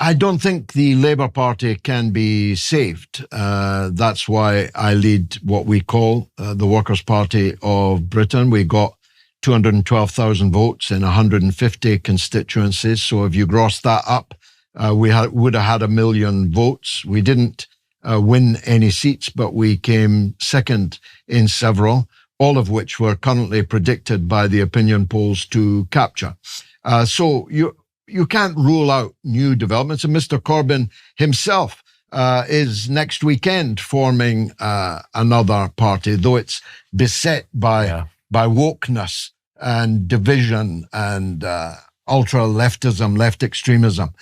I don't think the Labour Party can be saved. That's why I lead what we call the Workers' Party of Britain. We got 212,000 votes in 150 constituencies. So if you gross that up, we would have had 1 million votes. We didn't win any seats, but we came second in several, all of which were currently predicted by the opinion polls to capture. So you can't rule out new developments. And Mr. Corbyn himself is next weekend forming another party, though it's beset by wokeness and division and ultra-leftism, left extremism.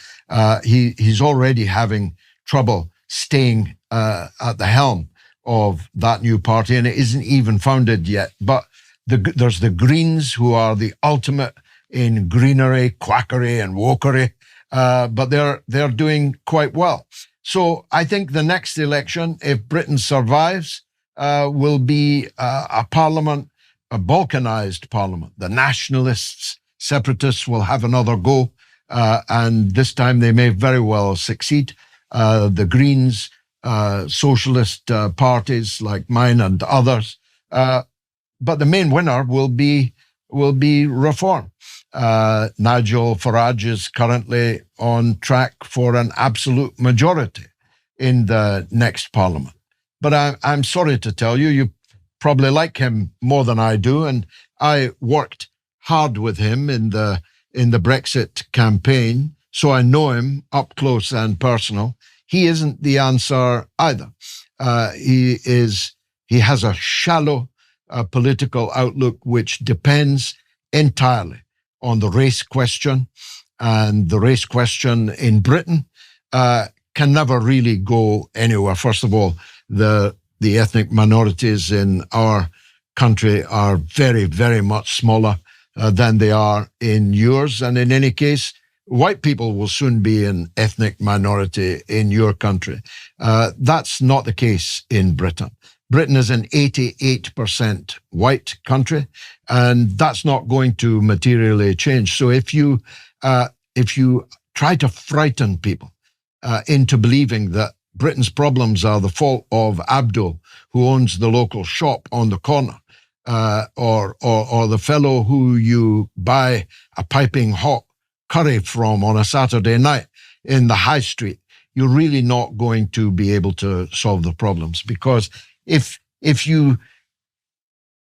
He's already having trouble staying at the helm of that new party, and it isn't even founded yet. But there's the Greens, who are the ultimate in greenery, quackery, and wokery, but they're doing quite well. So I think the next election, if Britain survives, will be a parliament, a Balkanised parliament. The nationalists, separatists will have another go, and this time they may very well succeed. The Greens, socialist parties like mine and others, but the main winner will be reform. Nigel Farage is currently on track for an absolute majority in the next parliament. But I'm sorry to tell you, you probably like him more than I do, and I worked hard with him in the Brexit campaign, so I know him up close and personal. He isn't the answer either. He has a shallow political outlook which depends entirely on the race question, and the race question in Britain can never really go anywhere. First of all, the ethnic minorities in our country are very, very much smaller than they are in yours, and in any case, white people will soon be an ethnic minority in your country. That's not the case in Britain. Britain is an 88% white country, and that's not going to materially change. So if you try to frighten people into believing that Britain's problems are the fault of Abdul, who owns the local shop on the corner, or the fellow who you buy a piping hot curry from on a Saturday night in the high street, you're really not going to be able to solve the problems. Because if you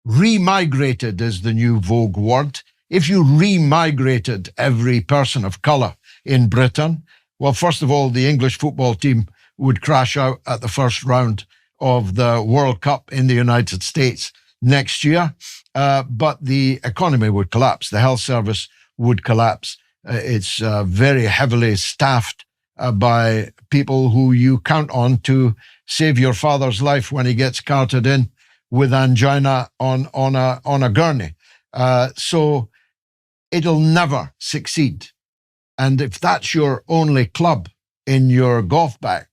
remigrated, is the new vogue word, if you remigrated every person of colour in Britain, well, first of all, the English football team would crash out at the first round of the World Cup in the United States next year, but the economy would collapse. The health service would collapse. It's very heavily staffed by people who you count on to save your father's life when he gets carted in with angina on a gurney. So it'll never succeed. And if that's your only club in your golf bag,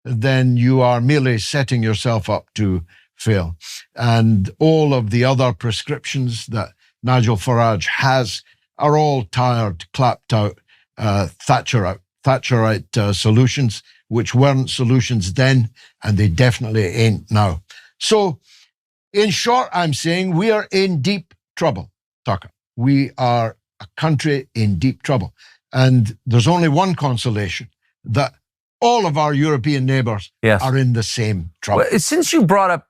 then you are merely setting yourself up to fail. And all of the other prescriptions that Nigel Farage has are all tired, clapped out, Thatcherite solutions, which weren't solutions then, and they definitely ain't now. So, in short, I'm saying we are in deep trouble, Tucker. We are a country in deep trouble. And there's only one consolation, that all of our European neighbours are in the same trouble. Well, since you brought up